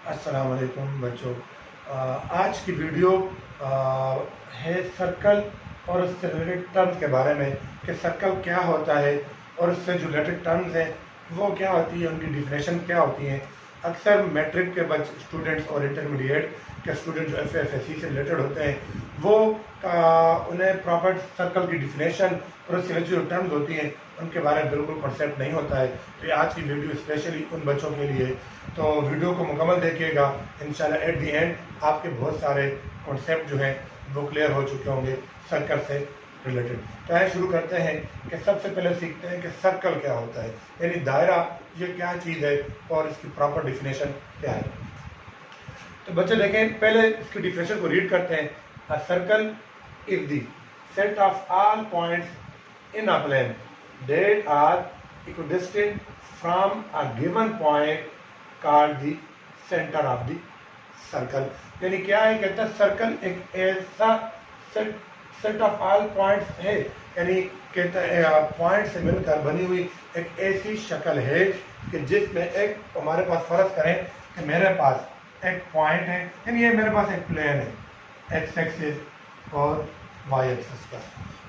अस्सलाम वालेकुम बच्चों। आज की वीडियो है सर्कल और उससे रिलेटेड टर्म्स के बारे में कि सर्कल क्या होता है और उससे जो रिलेटेड टर्म्स हैं वो क्या होती है, उनकी डिफिनेशन क्या होती हैं। अक्सर मैट्रिक के स्टूडेंट्स और इंटरमीडिएट के स्टूडेंट जो FFSC से रिलेटेड होते हैं वो उन्हें प्रॉपर सर्कल की डिफिनेशन और उससे रिलेटेड जो टर्म्स होती हैं उनके बारे में बिल्कुल कॉन्सेप्ट नहीं होता है। तो ये आज की वीडियो स्पेशली उन बच्चों के लिए, तो वीडियो को मुकम्मल देखिएगा। इंशाल्लाह एट दी एंड आपके बहुत सारे कॉन्सेप्ट जो हैं वो क्लियर हो चुके होंगे सर्कल से रिलेटेड। तो आइए शुरू करते हैं कि सबसे पहले सीखते हैं कि सर्कल क्या होता है, यानी दायरा ये क्या चीज़ है और इसकी प्रॉपर डिफिनेशन क्या है। तो बच्चे देखें, पहले इसकी डिफिनेशन को रीड करते हैं। A circle is the set of all points in a plane that are equidistant from a given point called the centre of the circle. यानी क्या है, कहता है सर्कल एक ऐसा सेट ऑफ ऑल पॉइंट्स है, यानी कहता है पॉइंट से मिलकर बनी हुई एक ऐसी शक्ल है कि जिसमें एक, हमारे पास फर्ज करें कि मेरे पास एक पॉइंट है, यानी ये मेरे पास एक प्लेन है एक्स एक्सिस और वाई एक्सिस का,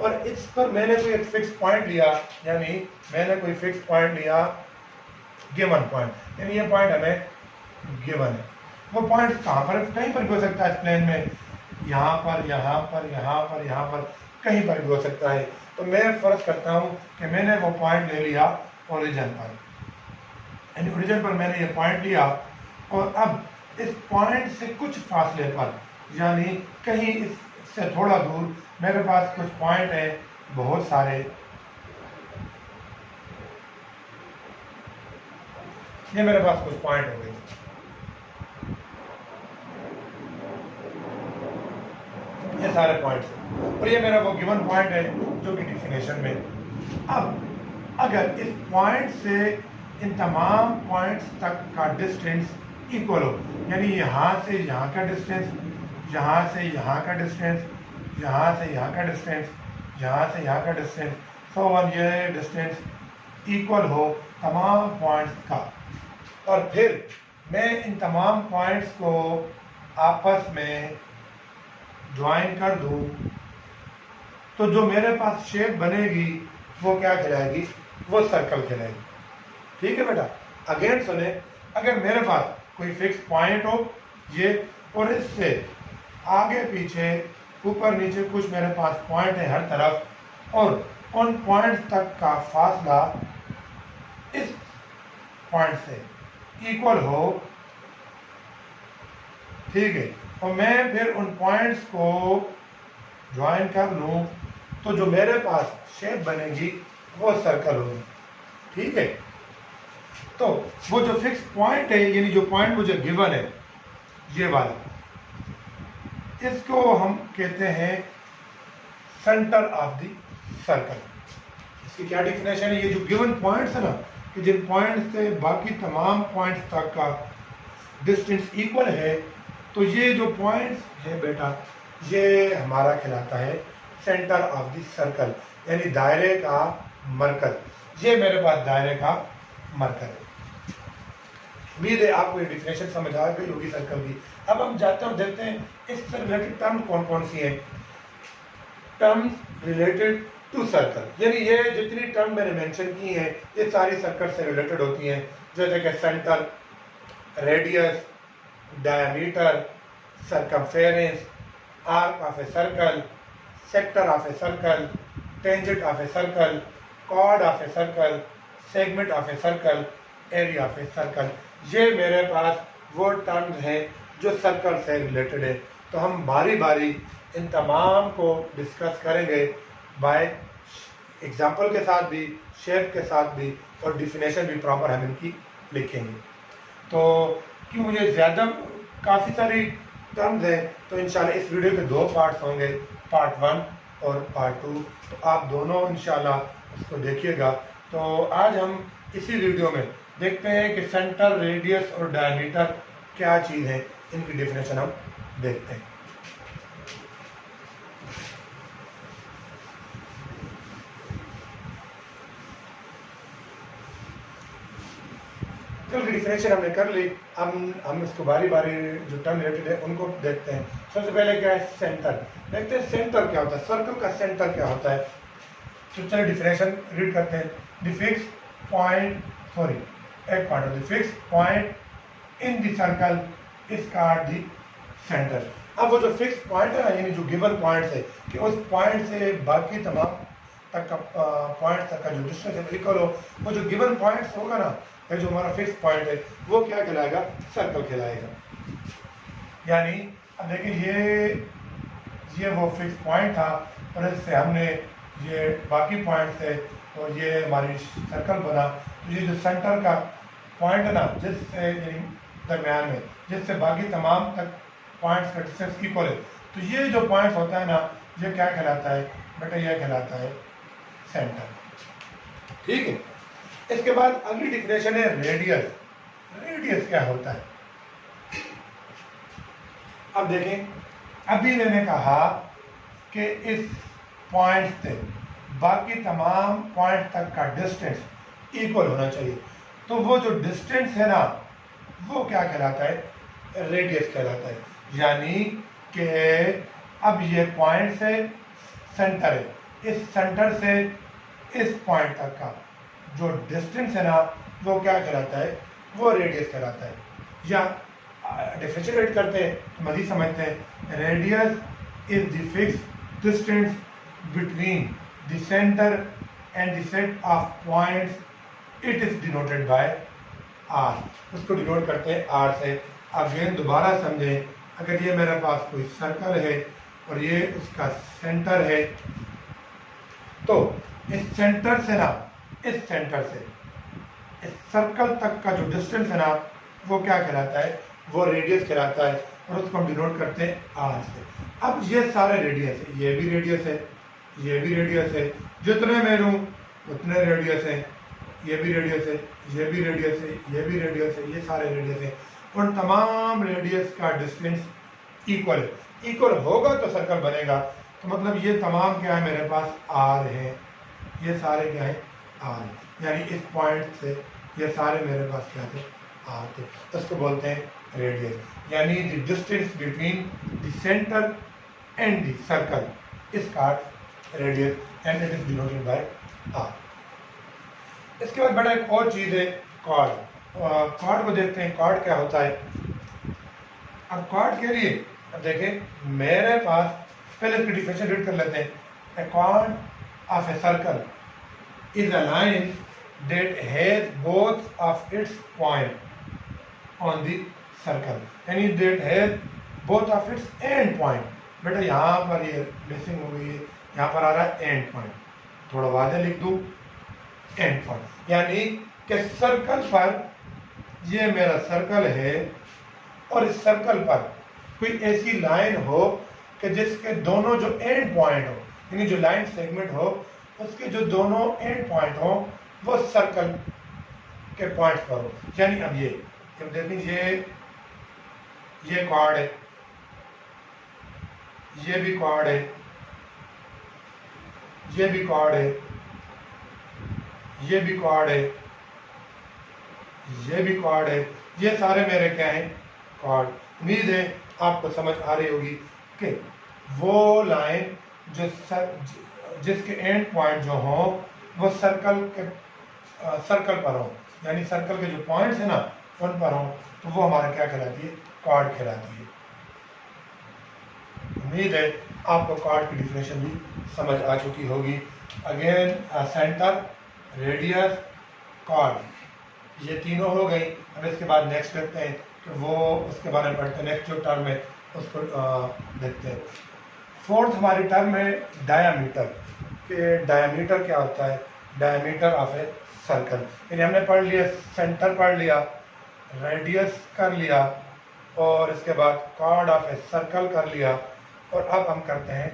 और इस पर मैंने कोई एक फिक्स पॉइंट लिया, यानी मैंने कोई फिक्स पॉइंट लिया गिवन पॉइंट, यानी ये पॉइंट हमें गिवन है। वो पॉइंट कहाँ पर, कहीं पर भी हो सकता है इस प्लेन में, यहाँ पर, यहाँ पर, यहाँ पर, यहाँ पर, कहीं पर भी हो सकता है। तो मैं फर्ज करता हूँ कि मैंने वो पॉइंट ले लिया ओरिजिन पर, यानी ओरिजिन पर मैंने ये पॉइंट लिया, और अब इस पॉइंट से कुछ फासले पर, यानी कहीं इससे थोड़ा दूर मेरे पास कुछ पॉइंट है, बहुत सारे, ये मेरे पास कुछ पॉइंट हो गए, ये सारे पॉइंट्स हैं, और ये मेरा वो गिवन पॉइंट है जो कि डिफिनेशन में। अब अगर इस पॉइंट से इन तमाम पॉइंट्स तक का डिस्टेंस इक्वल हो, यानी यहाँ से यहाँ का डिस्टेंस, यहाँ से यहाँ का डिस्टेंस, यहाँ से यहाँ का डिस्टेंस, यहाँ से यहाँ का डिस्टेंस, सो वन, ये डिस्टेंस इक्वल हो तमाम पॉइंट्स का, और फिर मैं इन तमाम पॉइंट्स को आपस में ज्वाइन कर दूं, तो जो मेरे पास शेप बनेगी वो क्या कहलाएगी, वो सर्कल कहलाएगी। ठीक है बेटा, अगेन सुने, अगर मेरे पास कोई फिक्स पॉइंट हो ये, और इससे आगे पीछे ऊपर नीचे कुछ मेरे पास पॉइंट है हर तरफ, और उन पॉइंट्स तक का फासला इस पॉइंट से इक्वल हो, ठीक है, और मैं फिर उन पॉइंट्स को ज्वाइन कर लूँ, तो जो मेरे पास शेप बनेगी वो सर्कल होगी। ठीक है, तो वो जो फिक्स पॉइंट है, यानी जो पॉइंट मुझे गिवन है ये वाला, इसको हम कहते हैं सेंटर ऑफ द सर्कल। इसकी क्या डिफिनेशन है, ये जो गिवन पॉइंट्स है ना, कि जिन पॉइंट से बाकी तमाम पॉइंट्स तक का डिस्टेंस इक्वल है, तो ये जो पॉइंट्स है बेटा, ये हमारा कहलाता है सेंटर ऑफ द सर्कल, यानी दायरे का मरकज। ये मेरे पास दायरे का मरकज है। उम्मीद है आपको ये डिफिनेशन समझ आ गई होगी सर्कल की। अब हम जाते हैं, देखते हैं इससे रिलेटेड टर्म कौन कौन सी हैं। टर्म्स रिलेटेड टू सर्कल, यानी ये जितनी टर्म मैंने मेंशन की हैं ये सारी सर्कल से रिलेटेड होती हैं, जैसे कि centre, radius, diameter, circumference, arc of a circle, sector of a circle, tangent of a circle, chord of a circle, segment of a circle, area of a circle। ये मेरे पास वो टर्म्स हैं जो सर्कल से रिलेटेड है। तो हम बारी बारी इन तमाम को डिस्कस करेंगे, बाय एग्जाम्पल के साथ भी, शेप के साथ भी, और डिफिनेशन भी प्रॉपर हम इनकी लिखेंगे। तो क्यों ये ज़्यादा काफ़ी सारी टर्म्स हैं, तो इंशाल्लाह इस वीडियो के दो पार्ट्स होंगे, पार्ट 1 और पार्ट 2, तो आप दोनों इंशाल्लाह उसको देखिएगा। तो आज हम इसी वीडियो में देखते हैं कि सेंटर, रेडियस और डायमीटर क्या चीज़ है, इनकी डिफिनेशन हम देखते हैं। सर्कल की डिफिनेशन हमने कर ली। हम इसको बारी बारी जो टर्म रिलेटेड है उनको देखते हैं। सबसे पहले क्या है, सेंटर। देखते हैं सेंटर क्या होता है, सर्कल का सेंटर क्या होता है। तो चलिए डिफिनेशन रीड करते हैं। द फिक्स पॉइंट, सॉरी, एक point, the fix point in the circle is called the centre. अब वो जो फिक्स पॉइंट है ना, यानी जो गिवन पॉइंट है कि उस पॉइंट से बाकी तमाम तक का पॉइंट तक का जो डिस्टेंस है इक्वल हो, वो जो गिवन पॉइंट्स होगा ना, ये जो हमारा फिक्स पॉइंट है वो क्या कहलाएगा, सर्कल कहलाएगा। यानी अब देखिए ये वो फिक्स पॉइंट था और इससे हमने ये बाकी पॉइंट थे और ये हमारी सर्कल बना। तो ये जो सेंटर का पॉइंट है ना, जिससे दरम्यान में जिससे बाकी तमाम तक पॉइंट्स का डिस्टेंस इक्वल है, तो ये जो पॉइंट्स होता है ना, ये क्या कहलाता है बेटा, यह कहलाता है सेंटर। ठीक है। इसके बाद अगली डिफिनेशन है रेडियस। रेडियस क्या होता है, अब देखें, अभी मैंने कहा कि इस पॉइंट से बाकी तमाम पॉइंट तक का डिस्टेंस इक्वल होना चाहिए। तो वो जो डिस्टेंस है ना, वो क्या कहलाता है, रेडियस कहलाता है। यानी कि अब ये पॉइंट से सेंटर है, इस सेंटर से इस पॉइंट तक का जो डिस्टेंस है ना, वो क्या कहलाता है, वो रेडियस कहलाता है। या डिफरेंशिएट करते हैं तो मज़ीद समझते हैं। Radius is the fix distance between the centre and the set of points, it is denoted by r. उसको डिनोट करते हैं आर से। अगेन दोबारा समझें, अगर ये मेरे पास कोई सर्कल है और ये उसका सेंटर है, तो इस सेंटर से ना, इस सेंटर से इस सर्कल तक का जो डिस्टेंस है ना, वो क्या कहलाता है, वो रेडियस कहलाता है और उसको हम डिनोट करते हैं आर से। अब ये सारे रेडियस है, ये भी रेडियस है, ये भी रेडियस है, जितने मैं लूँ उतने रेडियस है, ये भी रेडियस है, ये भी रेडियस है, ये भी रेडियस है, ये सारे रेडियस है। उन तमाम रेडियस का डिस्टेंस इक्वल है। इक्वल होगा तो सर्कल बनेगा। तो मतलब ये तमाम क्या है मेरे पास, आर है, ये सारे क्या है, आर। यानी इस पॉइंट से ये सारे मेरे पास क्या थे, आर थे। इसको बोलते हैं रेडियस। यानी the distance between the centre and the circle is called radius and it is denoted by r. इसके बाद बड़ा एक और चीज़ है, कॉर्ड। कॉर्ड को देखते हैं, कॉर्ड क्या होता है। अब कॉर्ड के लिए अब देखें मेरे पास, पहले इसकी डिफिनेशन रीड कर लेते हैं। A chord of a circle is a line that has both of its point on the circle, यानी that has both of its end point. बेटा यहाँ पर ये मिसिंग हो गई है, यहाँ पर आ रहा है एंड पॉइंट, थोड़ा वाज़ेह लिख दूँ, एंड पॉइंट। यानी कि सर्कल पर, ये मेरा सर्कल है और इस सर्कल पर कोई ऐसी लाइन हो कि जिसके दोनों जो एंड पॉइंट हो, यानी जो लाइन सेगमेंट हो, उसके जो दोनों एंड पॉइंट हो वो सर्कल के पॉइंट पर हो। यानी अब ये देखें, ये कॉर्ड है, ये भी कॉर्ड है, ये भी कॉर्ड है, ये भी कॉर्ड है, ये भी कॉर्ड है, ये सारे मेरे क्या हैं, कॉर्ड। उम्मीद है आपको समझ आ रही होगी कि वो लाइन जो जिसके एंड पॉइंट जो हो वो सर्कल पर हो, यानी सर्कल के जो पॉइंट्स हैं ना उन पर हो, तो वो हमारा क्या कहलाती है, कॉर्ड कहलाती है। उम्मीद है आपको कॉर्ड की डिफिनेशन भी समझ आ चुकी होगी। अगेन सेंटर, रेडियस, कॉर्ड, ये तीनों हो गई। अब इसके बाद नेक्स्ट देखते हैं कि वो उसके बारे में पढ़ते हैं। नेक्स्ट जो टर्म है उसको देखते हैं। फोर्थ हमारी टर्म है डायामीटर। कि डायामीटर क्या होता है, डायामीटर ऑफ ए सर्कल। यानी हमने पढ़ लिया, सेंटर पढ़ लिया, रेडियस कर लिया और इसके बाद कॉर्ड ऑफ ए सर्कल कर लिया, और अब हम करते हैं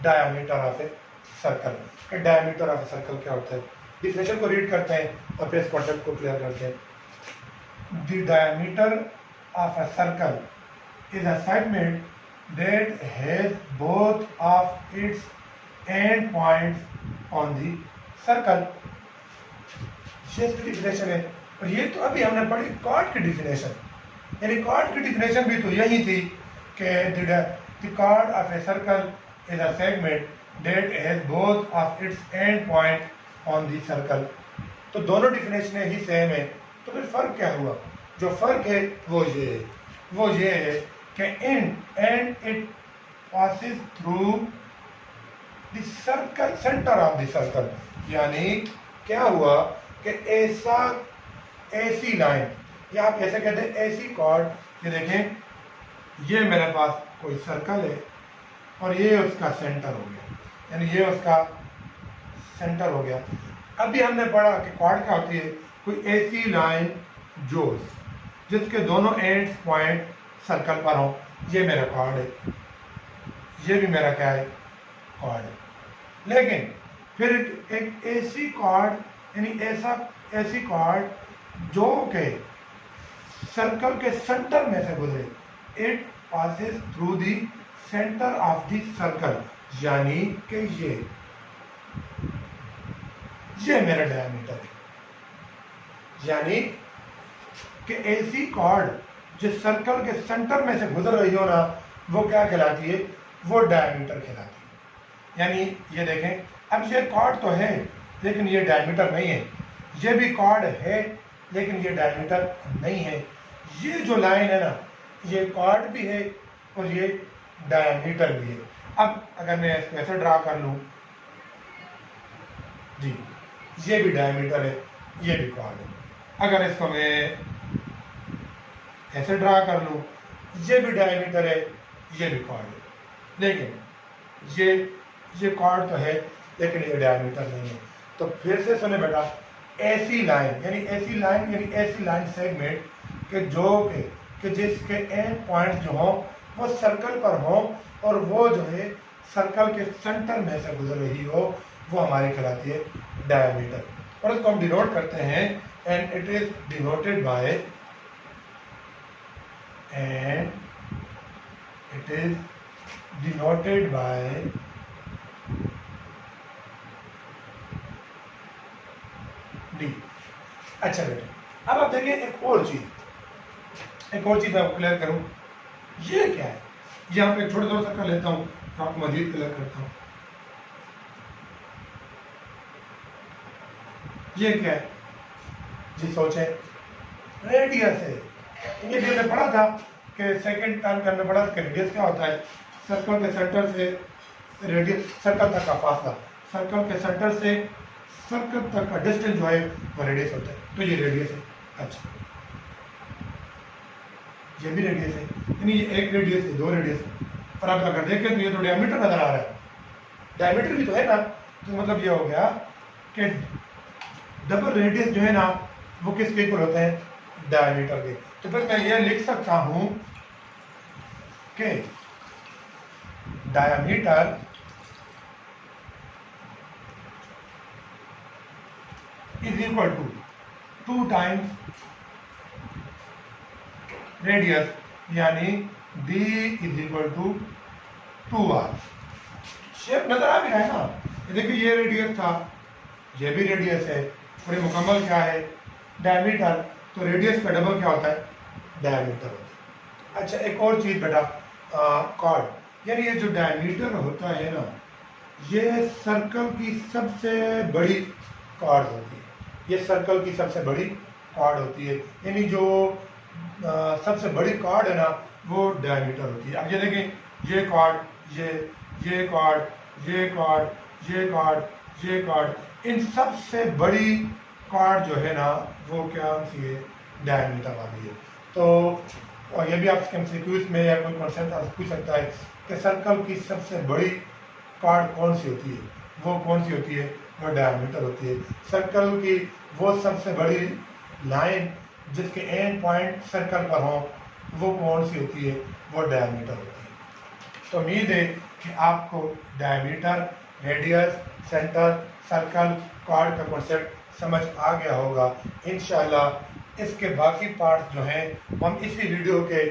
डायामीटर ऑफ ए सर्कल। कि डायामीटर ऑफ ए सर्कल क्या होता है, डिफिनेशन को रीड करते हैं और फिर इस कॉन्सेप्ट को क्लियर करते हैं। The diameter of a circle is a segment that has both of its and points on the circle. ये इसकी डिफिनेशन है और ये तो अभी हमने पढ़ी कॉर्ड की डिफिनेशन, यानी कॉर्ड की डिफिनेशन भी तो यही थी कि the chord of a circle is a segment that has both of its end point on the circle. तो दोनों डिफिनेशन ही सेम है, तो फिर फ़र्क क्या हुआ? जो फ़र्क है वो ये है कि and it passes through the circle, center of the circle। यानी क्या हुआ कि ऐसी लाइन, या आप कैसे कहते हैं ऐसी कॉर्ड, ये देखें, ये मेरे पास कोई सर्कल है और ये उसका सेंटर हो गया, यानी ये उसका सेंटर हो गया। अभी हमने पढ़ा कि कॉर्ड क्या होती है? कोई ऐसी लाइन जो जिसके दोनों एंड्स पॉइंट सर्कल पर हो। ये मेरा कॉर्ड है, ये भी मेरा क्या है? कॉर्ड है। लेकिन फिर एक ऐसी कॉर्ड, यानी ऐसी कॉर्ड जो के सर्कल के सेंटर में से गुजरे, it passes through the centre of the circle, यानी कि ये मेरा डायमीटर है। यानी कि ऐसी कॉर्ड जिस सर्कल के सेंटर में से गुजर रही हो ना, वो क्या कहलाती है? वो डायमीटर कहलाती है। यानी ये देखें, अब ये कॉर्ड तो है लेकिन ये डायमीटर नहीं है, ये भी कॉर्ड है लेकिन ये डायमीटर नहीं है। ये जो लाइन है ना, ये कॉर्ड भी है और ये डायमीटर भी है। अब अगर मैं इसको ऐसे ड्रा कर लूँ, जी ये भी डायमीटर है, ये भी कॉर्ड है। अगर इसको मैं ऐसे ड्रा कर लूँ, ये भी डायमीटर है, ये भी कॉर्ड है। लेकिन ये कॉर्ड तो है लेकिन ये डायमीटर नहीं है। तो फिर से सुने बेटा, ऐसी लाइन यानी ऐसी लाइन सेगमेंट के जो कि जिसके एंड पॉइंट जो हो वो सर्कल पर हो और वो जो है सर्कल के सेंटर में से गुजर रही हो, वो हमारी कहलाती है डायमीटर। और इसको हम डिनोट करते हैं, and it is denoted bye D. अच्छा बेटा, अब आप देखिए एक और चीज मैं आपको क्लियर करूं। ये क्या है? यहाँ पे छोटा सा कर लेता हूँ, तो आपको मजीद क्लियर करता हूँ। ये क्या है जी? सोचे, रेडियस है। ये जो पढ़ा था कि सेकंड टर्म करने पड़ा कि रेडियस क्या होता है? सर्कल के सेंटर से रेडियस, सर्कल तक का फासला, सर्कल के सेंटर से सर्कल तक का डिस्टेंस जो है वो रेडियस होता है। तो ये रेडियस है। अच्छा, ये भी रेडियस है, यानी ये एक रेडियस है, दो रेडियस है। और आप अगर देखें तो ये तो डायमीटर नजर आ रहा है, डायमीटर भी तो है ना। तो मतलब ये हो गया कि डबल रेडियस जो है ना वो किसके इक्वल होते हैं? डायमीटर के। तो फिर मैं ये लिख सकता हूं कि diameter is equal to 2 times radius, यानी d is equal to 2r। Shape नजर आ भी रहा है ना? ये देखिए, ये रेडियस था, ये भी रेडियस है, और ये मुकम्मल क्या है? डायमीटर। तो रेडियस का डबल क्या होता है? डायमीटर होता है। अच्छा, एक और चीज बेटा, कॉर्ड, यानी ये जो डायमीटर होता है ना, ये सर्कल की सबसे बड़ी कॉर्ड होती है। ये सर्कल की सबसे बड़ी कॉर्ड होती है, यानी जो सबसे बड़ी कॉर्ड है ना वो डायमीटर होती है। अब ये देखें, ये कॉर्ड, ये कॉर्ड, ये कॉर्ड, ये कॉर्ड, ये कॉर्ड, इन सबसे बड़ी कॉर्ड जो है ना वो क्या सी है? डायमीटर वाली है। तो और ये भी आप एमसीक्यूज में या कोई कॉन्सेप्ट आप पूछ सकता है कि सर्कल की सबसे बड़ी कॉर्ड कौन सी होती है? वो कौन सी होती है? वो डायमीटर होती है। सर्कल की वो सबसे बड़ी लाइन जिसके एंड पॉइंट सर्कल पर हो वो कौन सी होती है? वो डायमीटर होती है। तो उम्मीद है कि आपको diameter, radius, centre, circle, chord का कॉन्सेप्ट समझ आ गया होगा। इंशाल्लाह इसके बाकी पार्ट्स जो हैं हम इसी वीडियो के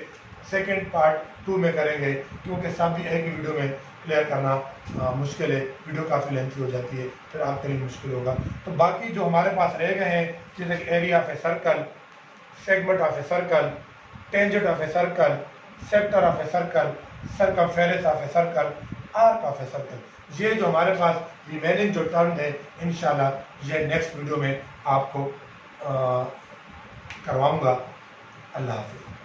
सेकंड पार्ट 2 में करेंगे, क्योंकि सभी एक ही वीडियो में क्लियर करना मुश्किल है, वीडियो काफ़ी लेंथी हो जाती है, फिर आपके लिए मुश्किल होगा। तो बाकी जो हमारे पास रह गए हैं, जैसे area of a circle, segment of a circle, tangent of a circle, sector of a circle, circumference of a circle, arc of a circle, ये जो हमारे पास रिमेनिंग जो टर्म है, इंशाल्लाह ये नेक्स्ट वीडियो में आपको करवाऊंगा। अल्लाह हाफिज़।